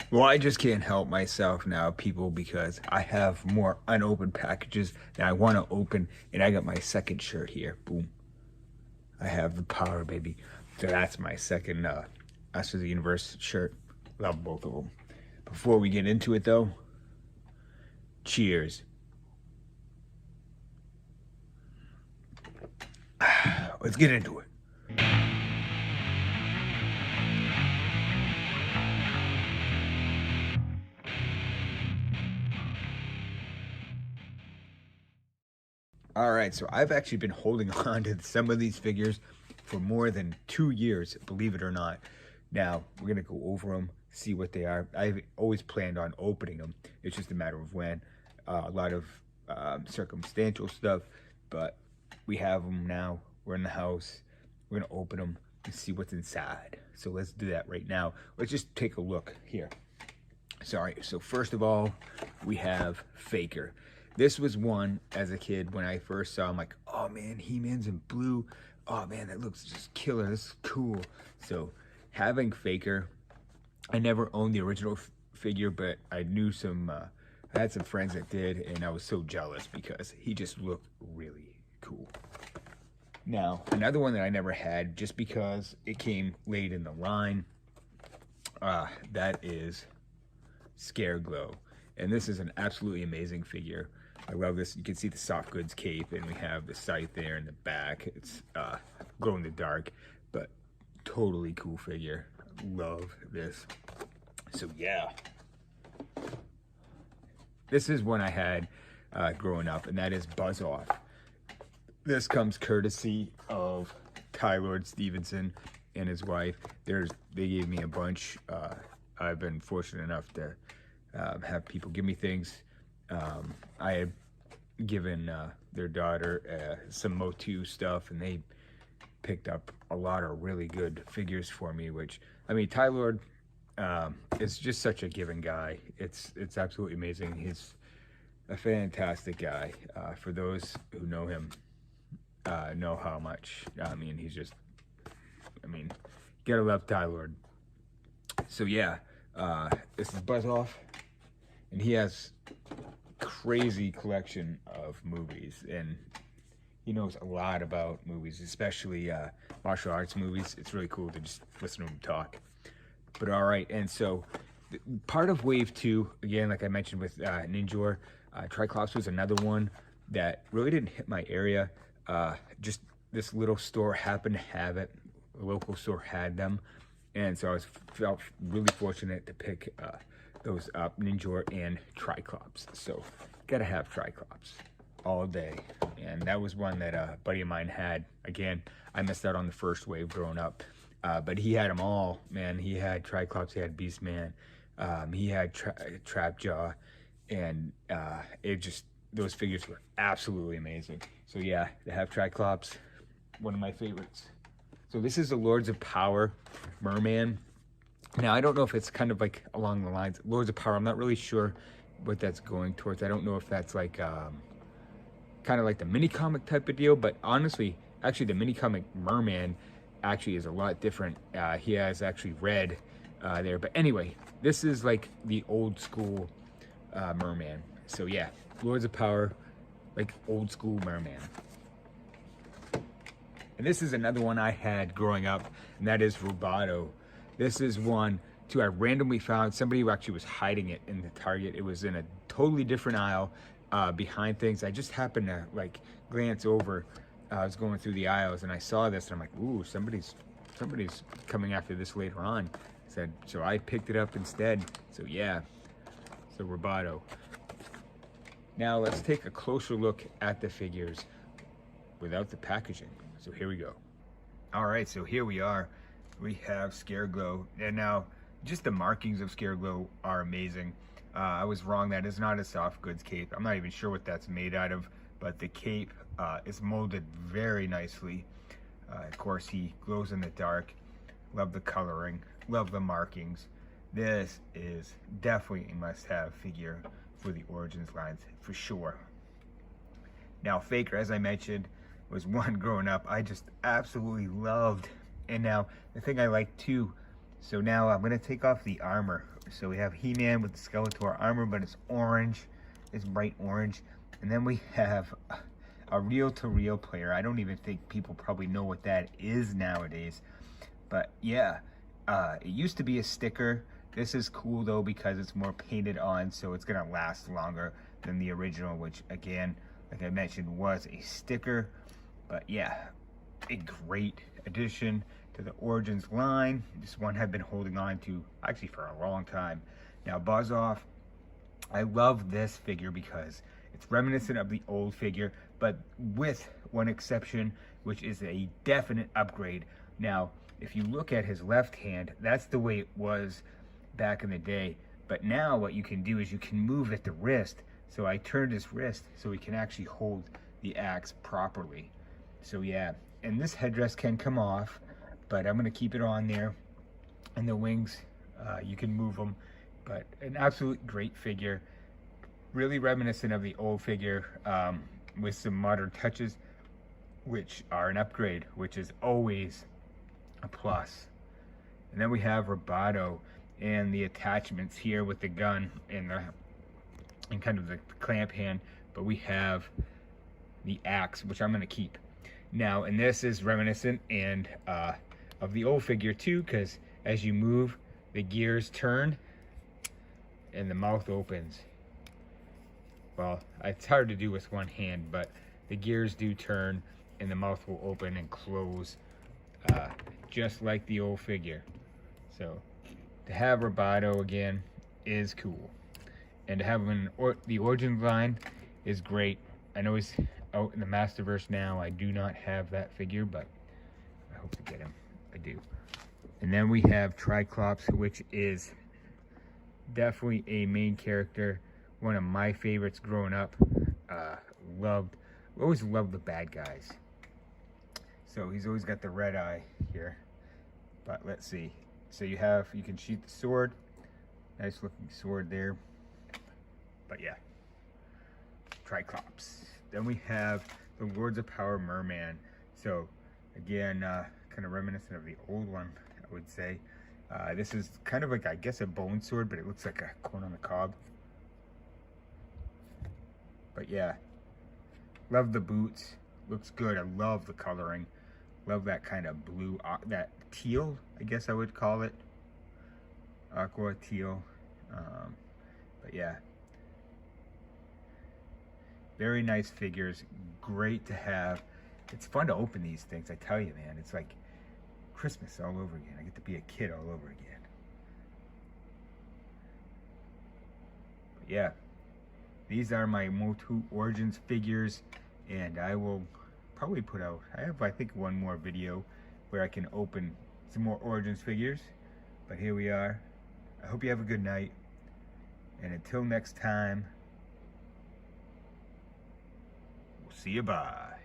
Well, I just can't help myself now, people, because I have more unopened packages that I want to open, and I got my second shirt here. Boom. I have the power, baby. So that's my second Masters of the Universe shirt. Love both of them. Before we get into it, though, cheers. Let's get into it. All right, so I've actually been holding on to some of these figures for more than 2 years, believe it or not. Now, we're going to go over them, see what they are. I've always planned on opening them. It's just a matter of when. A lot of circumstantial stuff, but we have them now. We're in the house. We're going to open them and see what's inside. So let's do that right now. Let's just take a look here. Sorry, so first of all, we have Faker. This was one as a kid when I first saw him, like, oh man, He-Man's in blue. Oh man, that looks just killer. This is cool. So having Faker, I never owned the original figure, but I knew some, I had some friends that did, and I was so jealous because he just looked really cool. Now, another one that I never had just because it came late in the line, that is Scareglow. And this is an absolutely amazing figure. I love this. You can see the soft goods cape, and we have the scythe there in the back. It's glow in the dark, but totally cool figure. Love this. So yeah, this is one I had growing up, and that is Buzz Off. This comes courtesy of Ty Lord Stevenson and his wife. They gave me a bunch. I've been fortunate enough to have people give me things. I had given their daughter some MOTU stuff, and they picked up a lot of really good figures for me, which, I mean, Ty Lord is just such a giving guy. It's absolutely amazing. He's a fantastic guy. For those who know him, know how much. I mean, he's just, I mean, you gotta love Ty Lord. So yeah, this is Buzz Off, and he has crazy collection of movies, and he knows a lot about movies, especially martial arts movies. It's really cool to just listen to him talk. But all right, and so part of Wave 2, again, like I mentioned with Ninjor, Triclops was another one that really didn't hit my area. Just this little store happened to have it. A local store had them, and so I felt really fortunate to pick those up, Ninjor and Triclops. So gotta have Triclops all day. And that was one that a buddy of mine had. Again, I missed out on the first wave growing up, but he had them all, man. He had Triclops, he had Beastman, he had Trapjaw, and those figures were absolutely amazing. So yeah, to have Triclops, one of my favorites. So this is the Lords of Power Merman. Now, I don't know if it's kind of like along the lines, Lords of Power, I'm not really sure what that's going towards. I don't know if that's like, kind of like the mini comic type of deal, but honestly, actually the mini comic Merman actually is a lot different. He has actually red there, but anyway, this is like the old school Merman. So yeah, Lords of Power, like old school Merman. And this is another one I had growing up, and that is Roboto. This is one, too, I randomly found. Somebody who actually was hiding it in the Target. It was in a totally different aisle behind things. I just happened to, like, glance over. I was going through the aisles, and I saw this, and I'm like, ooh, somebody's coming after this later on. So I picked it up instead. So, yeah, so Roboto. Now, let's take a closer look at the figures without the packaging. So here we go. All right, so here we are. We have Scareglow, and now just the markings of Scareglow are amazing. I was wrong, that is not a soft goods cape. I'm not even sure what that's made out of, but the cape is molded very nicely. Of course, he glows in the dark. Love the coloring, love the markings. This is definitely a must-have figure for the Origins lines, for sure. Now, Faker, as I mentioned, was one growing up I just absolutely loved. And now, the thing I like too So now I'm gonna take off the armor. So we have He-Man with the Skeletor armor, but it's orange. It's bright orange. And then we have a reel-to-reel player. I don't even think people probably know what that is nowadays. But yeah, it used to be a sticker. This is cool though because it's more painted on, so it's gonna last longer than the original, which again, like I mentioned, was a sticker. But yeah, a great addition to the Origins line. This one I've been holding on to actually for a long time. Now Buzz Off, I love this figure because it's reminiscent of the old figure, but with one exception, which is a definite upgrade. Now, if you look at his left hand, that's the way it was back in the day. But now what you can do is you can move at the wrist. So I turned his wrist so he can actually hold the axe properly. So yeah, and this headdress can come off, but I'm gonna keep it on there. And the wings, you can move them, but an absolute great figure. Really reminiscent of the old figure, with some modern touches, which are an upgrade, which is always a plus. And then we have Roboto and the attachments here with the gun and kind of the clamp hand, but we have the axe, which I'm gonna keep. Now, and this is reminiscent and of the old figure too, because as you move, the gears turn and the mouth opens. Well, it's hard to do with one hand, but the gears do turn and the mouth will open and close, just like the old figure. So to have Roboto again is cool, and to have him in the Origins line is great. I know he's out in the Masterverse now. I do not have that figure, but I hope to get him. I do. And then we have Triclops, which is definitely a main character. One of my favorites growing up. Always loved the bad guys. So he's always got the red eye here. But let's see. So you can sheath the sword. Nice looking sword there. But yeah, Triclops. Then we have the Lords of Power Merman. So again, kind of reminiscent of the old one, I would say. This is kind of like, I guess, a bone sword, but it looks like a corn on the cob. But yeah, love the boots. Looks good. I love the coloring. Love that kind of blue, that teal, I guess I would call it. Aqua teal. But yeah, very nice figures. Great to have. It's fun to open these things, I tell you, man. It's like Christmas all over again. I get to be a kid all over again. But yeah, these are my MOTU Origins figures, and I will probably put out, I think one more video where I can open some more Origins figures. But here we are. I hope you have a good night, and until next time, we'll see you. Bye.